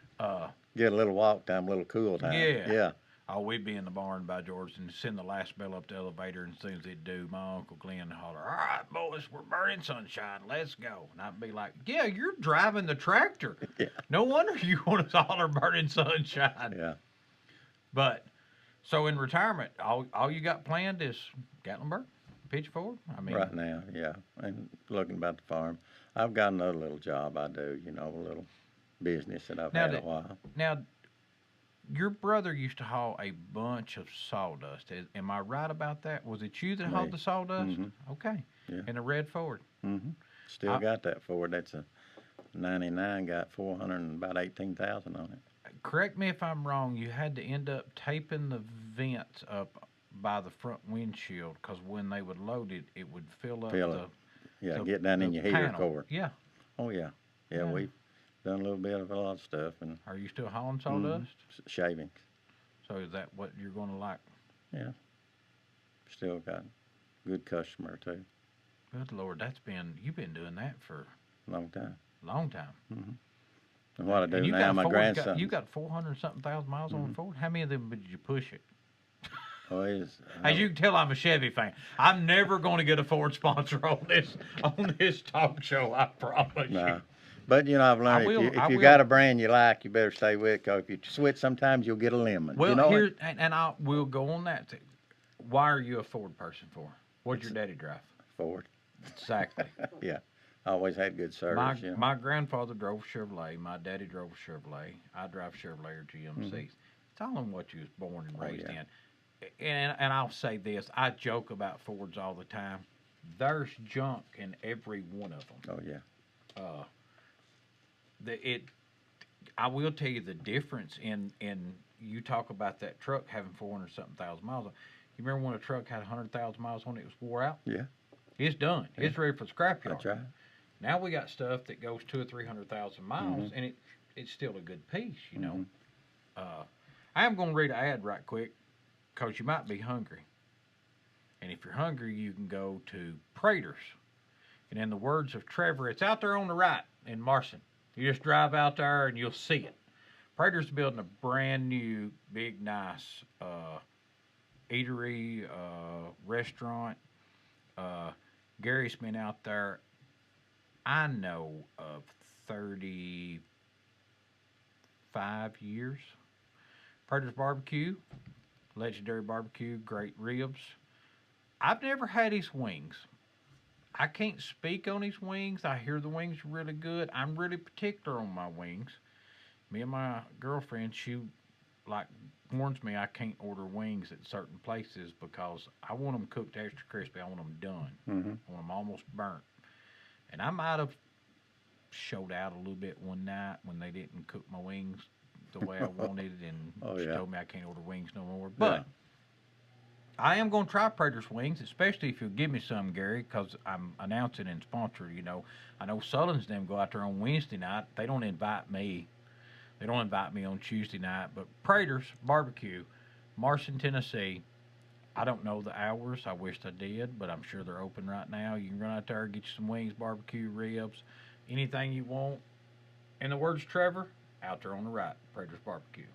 Get a little walk time, a little cool time. Yeah.
Oh, we'd be in the barn by George and send the last bell up the elevator, and as soon as it'd do, my Uncle Glenn would holler, all right, boys, we're burning sunshine, let's go. And I'd be like, yeah, you're driving the tractor.
Yeah.
No wonder you want us to holler burning sunshine.
Yeah.
But, so in retirement, all you got planned is Gatlinburg, Pitchford?
Right now, yeah, and looking about the farm. I've got another little job I do, a little business that I've had a while.
Now, your brother used to haul a bunch of sawdust. Am I right about that? Was it you that hauled the sawdust? Okay.
Yeah.
In a red Ford?
Still got that Ford. That's a 99, got 400 and about 18,000 on it.
Correct me if I'm wrong, you had to end up taping the vents up by the front windshield because when they would load it, it would fill up
Yeah, get down in your heater cord.
Yeah.
Oh, yeah. Yeah, done a little bit of a lot of stuff, and
Are you still hauling sawdust?
shavings.
So is that what you're going to like?
Yeah, still got good customer too.
Good Lord, you've been doing that for
Long time.
a long time.
And what I do
And you
now,
got
my
Ford's
grandson.
you got 400 something thousand miles on the Ford. How many of them did you push it?
Oh, he's,
As you can tell, I'm a Chevy fan. I'm never going to get a Ford sponsor on this talk show. I promise
no.
you.
But you know, I've learned
I
if you
will.
got a brand you like, you better stay with it. 'Cause if you switch, sometimes you'll get a lemon.
Well,
you know
here
it?
and I will go on that. Why are you a Ford person for? What'd your daddy drive?
Ford.
Exactly.
Yeah, I always had good service.
My
you know?
my grandfather drove a Chevrolet. My daddy drove a Chevrolet. I drive Chevrolet or GMCs. It's all in what you was born and raised
yeah.
in. And I'll say this: I joke about Fords all the time. There's junk in every one of them.
Oh yeah.
I will tell you the difference in you talk about that truck having 400 something thousand miles on. You remember when a truck had 100,000 miles on it, it was wore out?
Yeah.
It's done.
Yeah.
It's ready for the scrapyard.
That's right.
Now we got stuff that goes 200,000 or 300,000 miles, and it's still a good piece, you know. I am going to read an ad right quick because you might be hungry. And if you're hungry, you can go to Prater's. And in the words of Trevor, it's out there on the right in Marson. You just drive out there and you'll see it. Prater's building a brand new, big, nice eatery, restaurant. Gary's been out there, I know, of 35 years. Prater's Barbecue, legendary barbecue, great ribs. I've never had his wings. I can't speak on his wings. I hear the wings are really good. I'm really particular on my wings. Me and my girlfriend, she warns me I can't order wings at certain places because I want them cooked extra crispy. I want them done. I want them almost burnt. And I might have showed out a little bit one night when they didn't cook my wings the way I wanted, and she told me I can't order wings no more. But I am going to try Prater's wings, especially if you'll give me some, Gary, because I'm announcing and sponsoring. You know, I know Sullins them go out there on Wednesday night. They don't invite me. They don't invite me on Tuesday night. But Prater's Barbecue, Marson, Tennessee. I don't know the hours. I wish I did, but I'm sure they're open right now. You can run out there, get you some wings, barbecue, ribs, anything you want. In the words of Trevor, out there on the right, Prater's Barbecue.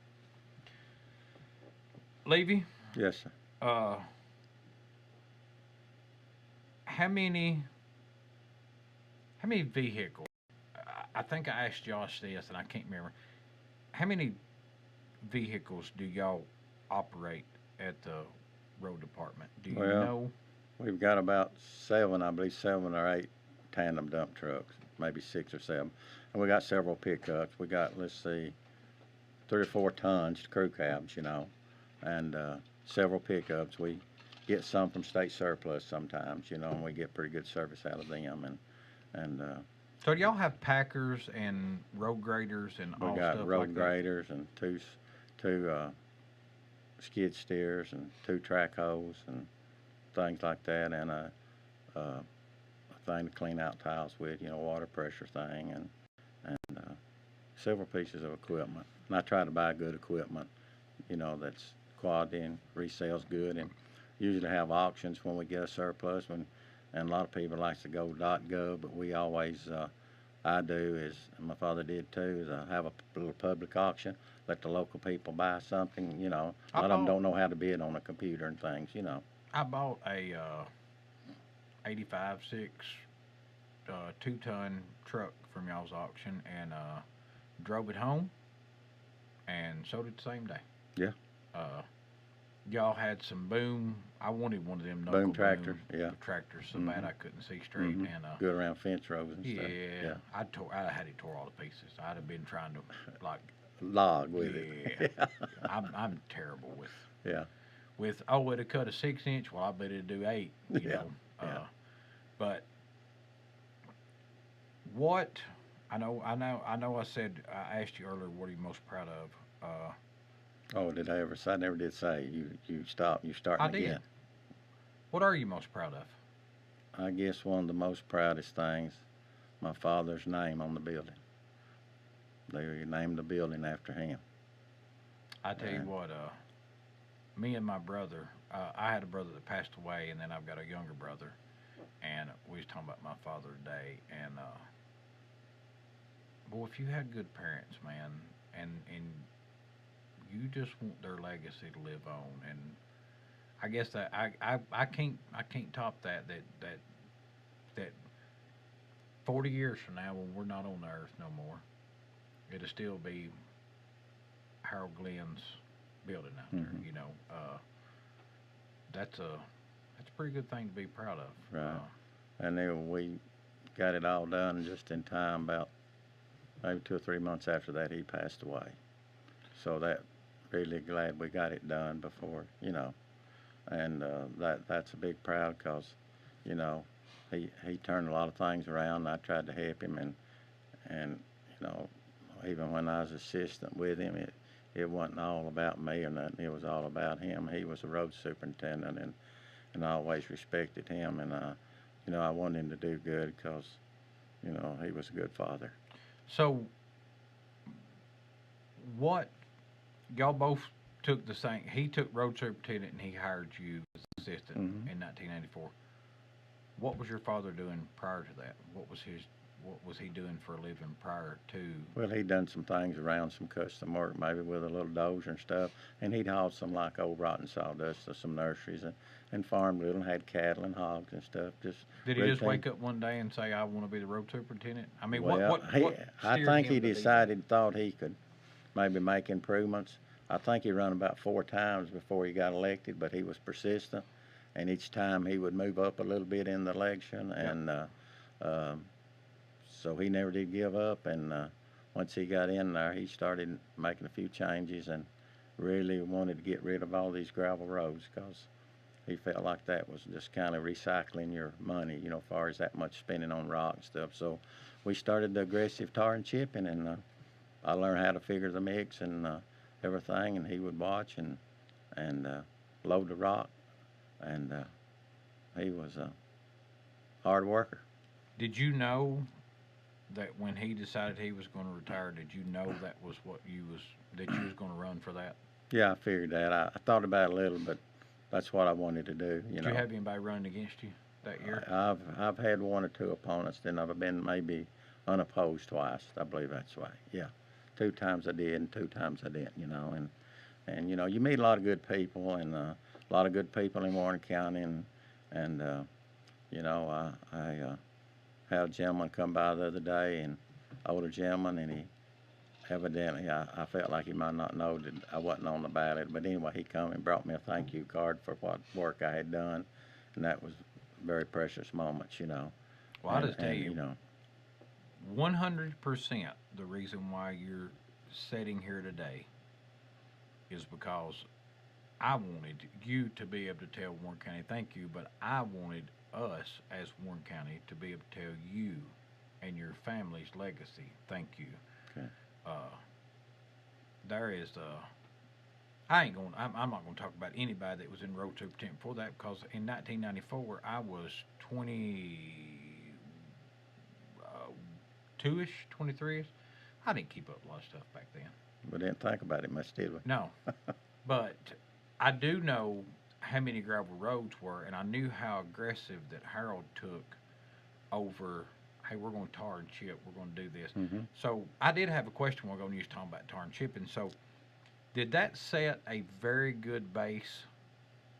Levi?
Yes, sir.
How many vehicles? I think I asked Josh this, and I can't remember. How many vehicles do y'all operate at the road department? Do you know?
We've got about 7 or 8 tandem dump trucks, maybe 6 or 7, and we got several pickups. We got, let's see, 3 or 4 tons crew cabs, you know, and several pickups. We get some from state surplus sometimes, you know, and we get pretty good service out of them.
So do y'all have packers and road graders and all
we
stuff
got road
like
graders and two skid steers and 2 track hoes and things like that, and a thing to clean out tiles with, you know, water pressure thing, and several pieces of equipment. And I try to buy good equipment, you know, that's quality and resells good, and usually have auctions when we get a surplus. And a lot of people like to go .gov, but we always, I do is, and my father did too, is have a little public auction, let the local people buy something, you know. A lot of them don't know how to bid on a computer and things, you know.
I bought a 85.6 2-ton truck from y'all's auction and drove it home and sold it the same day.
Yeah.
Y'all had some boom. I wanted one of them
Boom tractors,
tractors so bad I couldn't see straight. And
good around fence rows and stuff.
Yeah. I had it tore all to pieces. I'd have been trying to
log with it.
I'm terrible with.
Yeah.
With it'd cut a 6-inch. Well, I bet it'd do 8. You know. But what I know. I said I asked you earlier, what are you most proud of?
Oh, did I ever say? I never did say. You stop. You starting
I did.
again.
What are you most proud of?
I guess one of the most proudest things, my father's name on the building. They named the building after him.
I tell you
And
what, me and my brother, I had a brother that passed away, and then I've got a younger brother, and we was talking about my father today, and boy, if you had good parents, man, and you just want their legacy to live on, and I guess that I can't top that 40 years from now when we're not on the earth no more, it'll still be Harold Glenn's building out there.
Mhm.
You know, that's a pretty good thing to be proud of.
Right. And then we got it all done just in time. About maybe 2 or 3 months after that, he passed away. So that really glad we got it done before, and that's a big proud because, you know, he turned a lot of things around. And I tried to help him, and you know, even when I was assistant with him, it wasn't all about me or nothing. It was all about him. He was a road superintendent, and I always respected him, and I wanted him to do good because, he was a good father.
So, what y'all both took the same? He took road superintendent, and he hired you as assistant
Mhm.
in 1984. What was your father doing prior to that? What was he doing for a living prior to?
Well, he done some things around some custom work, maybe with a little dozer and stuff, and he'd hauled some like old rotten sawdust to some nurseries and farmed little and had cattle and hogs and stuff. Just
Did he just
routine.
wake up one day and say, "I want to be the road superintendent"? I mean,
Well,
what
I
steered
think
him
he
to be that?
decided, thought he could maybe make improvements. I think he run about 4 times before he got elected, but he was persistent, and each time he would move up a little bit in the election,
Yep.
and um, so he never did give up. And once he got in there, he started making a few changes and really wanted to get rid of all these gravel roads because he felt like that was just kind of recycling your money, as far as that much spending on rock and stuff. So we started the aggressive tar and chipping, and I learned how to figure the mix and everything, and he would watch and load the rock, and he was a hard worker.
Did you know that when he decided he was going to retire? Did you know that was that you was going to run for that?
Yeah, I figured that. I thought about it a little, but that's what I wanted to do.
Did you have anybody running against you that year?
I've had 1 or 2 opponents, then I've been maybe unopposed twice. I believe that's right. Yeah, 2 times I did, and 2 times I didn't. And you meet a lot of good people, and a lot of good people in Warren County, and I had a gentleman come by the other day, and older gentleman, and he evidently I felt like he might not know that I wasn't on the ballot, but anyway, he come and brought me a thank you card for what work I had done, and that was very precious moments.
Well, I'll just tell
And
you, 100% the reason why you're sitting here today is because I wanted you to be able to tell Warren County thank you, but I wanted us as Warren County to be able to tell you and your family's legacy thank you.
Okay.
There is I'm not going to talk about anybody that was in road superintendent before that, because in 1994 I was 22ish, 23ish. I didn't keep up a lot of stuff back then.
We didn't think about it much, did we?
No, but I do know how many gravel roads were, and I knew how aggressive that Harold took over. Hey, we're going to tar and chip. We're going to do this.
Mm-hmm.
So I did have a question. We're going to use talking about tar and chipping. So did that set a very good base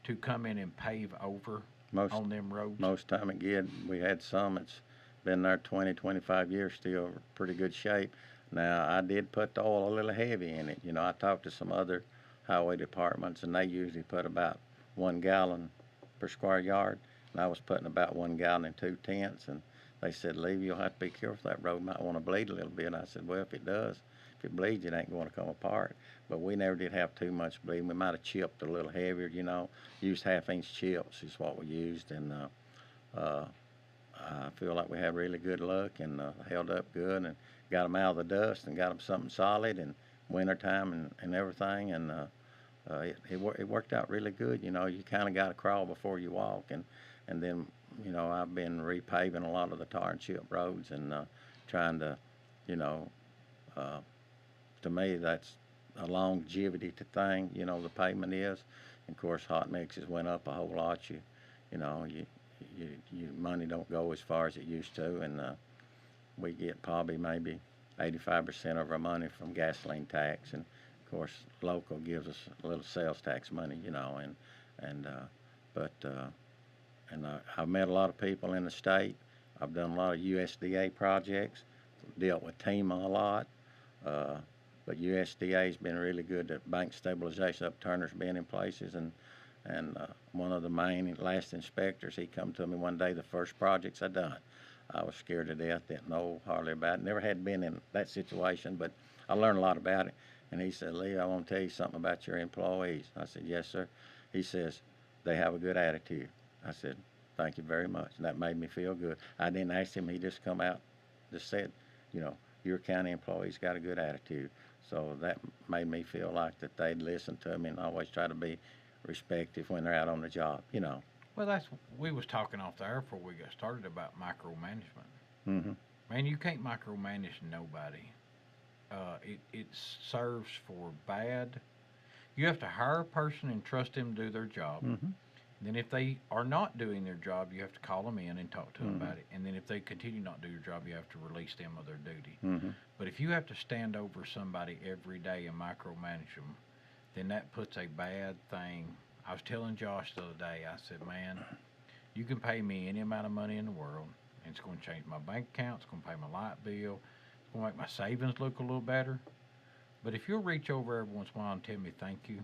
to come in and pave over
Most
on them roads?
most time it did. We had some that's been there 20, 25 years, still pretty good shape. Now I did put the oil a little heavy in it. I talked to some other highway departments, and they usually put about 1 gallon per square yard, and I was putting about 1 gallon and 2/10, and they said, Levi, you'll have to be careful. That road might want to bleed a little bit. I said, well, if it does, if it bleeds, it ain't going to come apart. But we never did have too much bleeding. We might have chipped a little heavier, used 1/2-inch chips is what we used, and I feel like we had really good luck and held up good and got them out of the dust and got them something solid in wintertime and everything, and it worked out really good. You kind of got to crawl before you walk, and then I've been repaving a lot of the tar and chip roads and trying to uh, to me, that's a longevity to thing. You know, the payment is. And of course, hot mixes went up a whole lot. You know, your money don't go as far as it used to, and we get probably maybe 85% of our money from gasoline tax, and of course, local gives us a little sales tax money. You know, and but and I've met a lot of people in the state. I've done a lot of USDA projects, dealt with TEMA a lot. But USDA's been really good at bank stabilization. Upturner's been in places, and one of the main last inspectors, he come to me one day, the first projects I done. I was scared to death, didn't know hardly about it. Never had been in that situation, but I learned a lot about it. And he said, Lee, I want to tell you something about your employees. I said, yes, sir. He says, they have a good attitude. I said, thank you very much. And that made me feel good. I didn't ask him. He just come out, just said, you know, your county employees got a good attitude. So that made me feel like that they'd listen to me and always try to be respectful when they're out on the job, you know.
Well, we was talking off the air before we got started about micromanagement.
Mm-hmm.
Man, you can't micromanage nobody. It serves for bad. You have to hire a person and trust them to do their job.
Mm-hmm.
Then if they are not doing their job, you have to call them in and talk to them
Mm-hmm.
about it. And then if they continue not to do your job, you have to release them of their duty.
Mm-hmm.
But if you have to stand over somebody every day and micromanage them, then that puts a bad thing. I was telling Josh the other day, I said, man, you can pay me any amount of money in the world, and it's going to change my bank account, it's going to pay my light bill, it's going to make my savings look a little better. But if you'll reach over every once in a while and tell me thank you,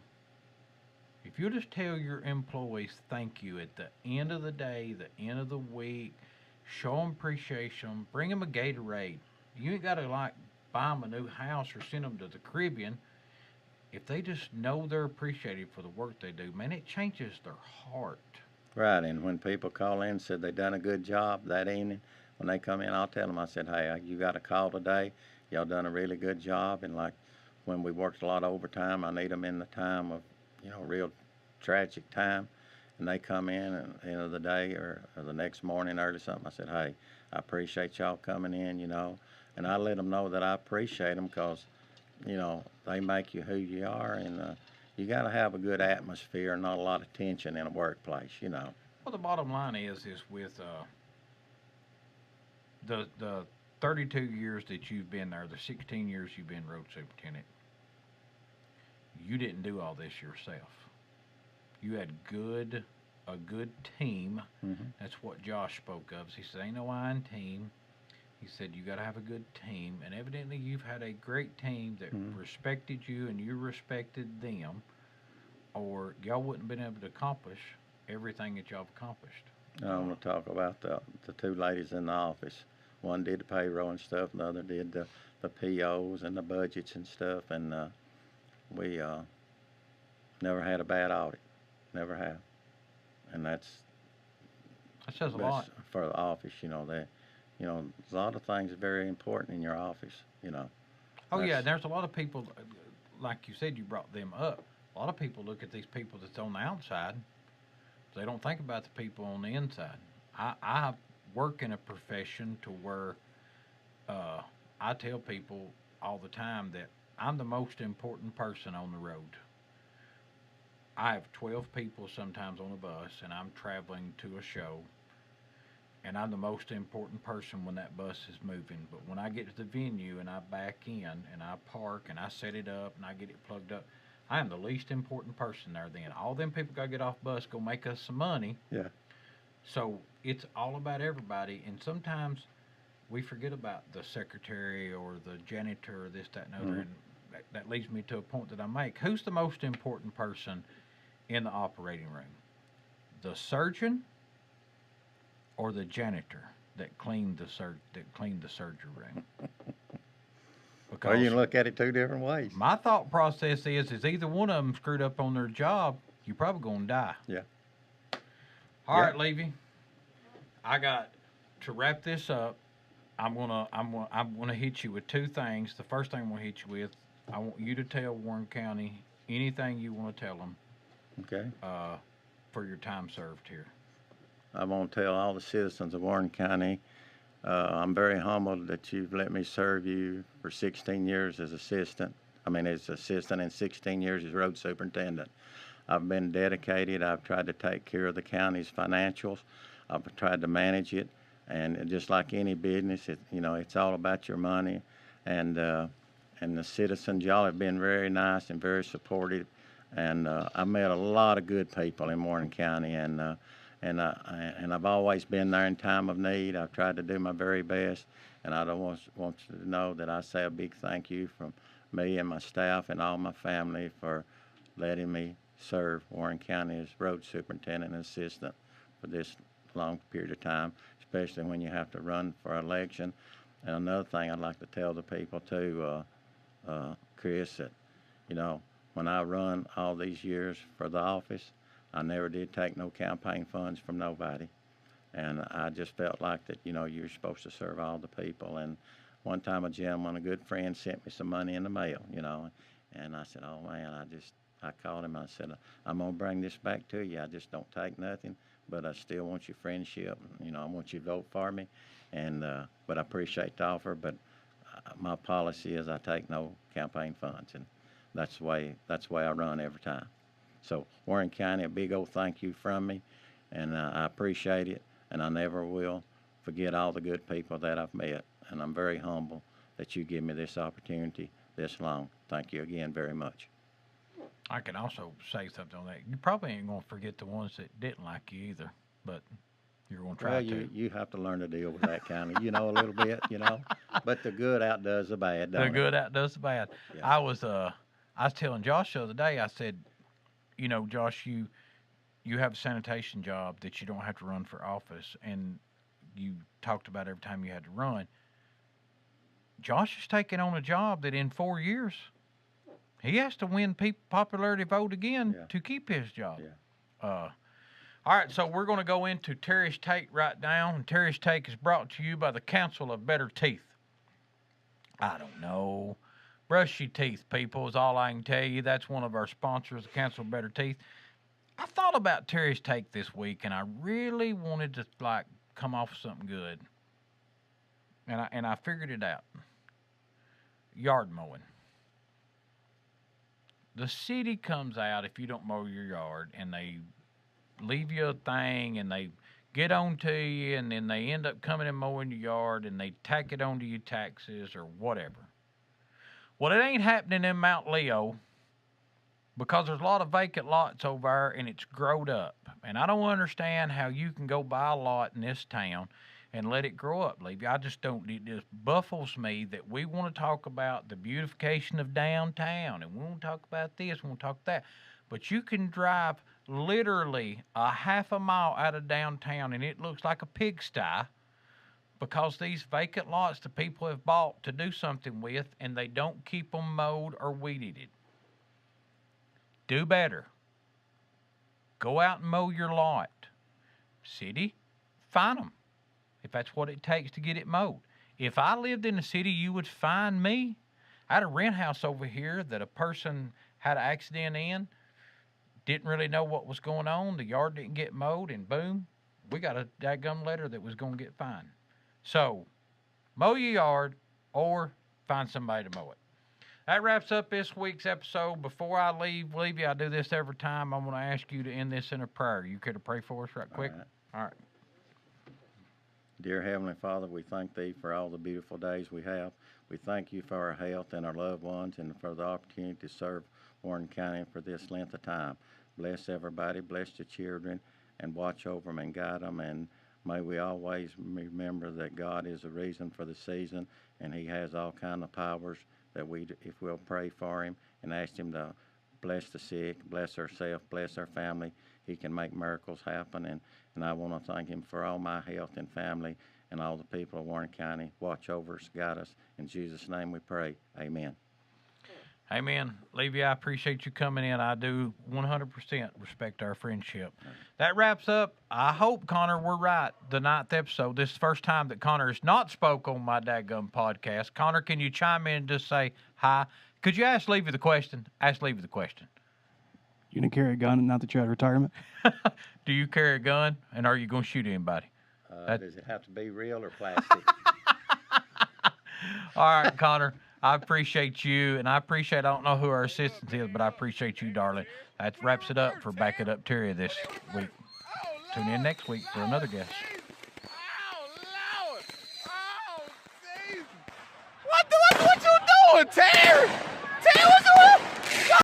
if you'll just tell your employees thank you at the end of the day, the end of the week, show them appreciation, bring them a Gatorade. You ain't got to like buy them a new house or send them to the Caribbean. If they just know they're appreciated for the work they do, man, it changes their heart.
Right, and when people call in and said they done a good job that evening, when they come in, I'll tell them, I said, hey, you got a call today. Y'all done a really good job. And like when we worked a lot of overtime, I need them in the time of, you know, real tragic time. And they come in and at the end of the day or the next morning early something, I said, hey, I appreciate y'all coming in, you know. And I let them know that I appreciate them because, you know, they make you who you are, and you got to have a good atmosphere and not a lot of tension in a workplace, you know.
Well, the bottom line is with the 32 years that you've been there, the 16 years you've been road superintendent, you didn't do all this yourself. You had a good team.
Mm-hmm.
That's what Josh spoke of. He said, ain't no I in team. He said, you got to have a good team. And evidently you've had a great team that
Mm-hmm.
respected you and you respected them, or y'all wouldn't have been able to accomplish everything that y'all have accomplished.
I want to talk about the two ladies in the office. One did the payroll and stuff, and the other did the POs and the budgets and stuff. And we never had a bad audit. Never have. And
That says a
best
lot.
for the office, you know. You know, a lot of things are very important in your office, you know.
Oh, yeah, there's a lot of people, like you said, you brought them up. A lot of people look at these people that's on the outside. They don't think about the people on the inside. I work in a profession to where I tell people all the time that I'm the most important person on the road. I have 12 people sometimes on a bus, and I'm traveling to a show, and I'm the most important person when that bus is moving. But when I get to the venue and I back in and I park and I set it up and I get it plugged up, I am the least important person there then. All them people got to get off bus, go make us some money.
Yeah.
So it's all about everybody, and sometimes we forget about the secretary or the janitor or this, that, and other,
Mhm.
and that leads me to a point that I make. Who's the most important person in the operating room? The surgeon or the janitor that cleaned the surgery room?
Well, you can look at it two different ways.
My thought process is either one of them screwed up on their job, you're probably gonna die.
Yeah.
All
Yeah.
right, Levi. I got to wrap this up. I'm gonna hit you with two things. The first thing I'm gonna hit you with, I want you to tell Warren County anything you want to tell them
Okay.
for your time served here.
I want to tell all the citizens of Warren County, I'm very humbled that you've let me serve you for 16 years as assistant. as assistant, and 16 years as road superintendent. I've been dedicated. I've tried to take care of the county's financials. I've tried to manage it, and just like any business, it's all about your money. And the citizens, y'all have been very nice and very supportive. And I met a lot of good people in Warren County, and I've always been there in time of need. I've tried to do my very best, and I don't want you to know that I say a big thank you from me and my staff and all my family for letting me serve Warren County as road superintendent and assistant for this long period of time, especially when you have to run for election. And another thing I'd like to tell the people too, Chris, that when I run all these years for the office, I never did take no campaign funds from nobody. And I just felt like that, you're supposed to serve all the people. And one time a gentleman, a good friend, sent me some money in the mail, and I said, oh man, I called him. I said, I'm going to bring this back to you. I just don't take nothing, but I still want your friendship. I want you to vote for me. And but I appreciate the offer, but my policy is I take no campaign funds, and that's the way I run every time. So Warren County, a big old thank you from me, and I appreciate it, and I never will forget all the good people that I've met, and I'm very humble that you give me this opportunity this long. Thank you again very much.
I can also say something on that. You probably ain't going to forget the ones that didn't like you either, but you're going to try to.
You have to learn to deal with that kind of, a little bit, But the good outdoes the bad, don't it?
The good outdoes the bad.
Yeah.
I was telling Josh the other day, I said, Josh, you have a sanitation job that you don't have to run for office, and you talked about every time you had to run. Josh is taking on a job that in 4 years, he has to win popularity vote again to keep his job.
Yeah.
All right, so we're going to go into Terry's Take right now, and Terry's Take is brought to you by the Council of Better Teeth. I don't know. Brush your teeth, people, is all I can tell you. That's one of our sponsors, the Council of Better Teeth. I thought about Terry's Take this week, and I really wanted to, come off with something good. And I figured it out. Yard mowing. The city comes out if you don't mow your yard, and they leave you a thing, and they get on to you, and then they end up coming and mowing your yard, and they tack it onto your taxes or whatever. Well, it ain't happening in Mount Leo because there's a lot of vacant lots over there, and it's growed up. And I don't understand how you can go buy a lot in this town and let it grow up, Levi. I just don't. It just baffles me that we want to talk about the beautification of downtown, and we want to talk about this, we want to talk that. But you can drive literally a half a mile out of downtown, and it looks like a pigsty because these vacant lots the people have bought to do something with, and they don't keep them mowed or weeded. Do better. Go out and mow your lot. City, fine them if that's what it takes to get it mowed. If I lived in the city, you would fine me. I had a rent house over here that a person had an accident in, didn't really know what was going on, the yard didn't get mowed, and boom, we got a dadgum letter that was going to get fined. So, mow your yard or find somebody to mow it. That wraps up this week's episode. Before I leave you, I do this every time. I'm going to ask you to end this in a prayer. You care to pray for us right quick? All right.
Dear Heavenly Father, we thank Thee for all the beautiful days we have. We thank You for our health and our loved ones, and for the opportunity to serve Warren County for this length of time. Bless everybody, bless the children, and watch over them and guide them. And may we always remember that God is the reason for the season, and He has all kind of powers that if we'll pray for Him and ask Him to bless the sick, bless ourselves, bless our family, He can make miracles happen. And I want to thank Him for all my health and family and all the people of Warren County. Watch over us, guide us. In Jesus' name we pray. Amen.
Amen. Levi, I appreciate you coming in. I do 100% respect our friendship. That wraps up. I hope, Connor, we're right. The 9th episode. This is the first time that Connor has not spoke on my dadgum podcast. Connor, can you chime in and just say hi? Could you ask Levi the question? Ask Levi the question.
You gonna carry a gun now that you're out of retirement?
Do you carry a gun, and are you going to shoot anybody?
Does it have to be real or plastic?
All right, Connor. I appreciate you, and I don't know who our assistant is, but I appreciate you, darling. That wraps it up for Back It Up Terry this week. Tune in next week for another guest.
Oh, Lord. Oh, Jesus. What you doing, Terry?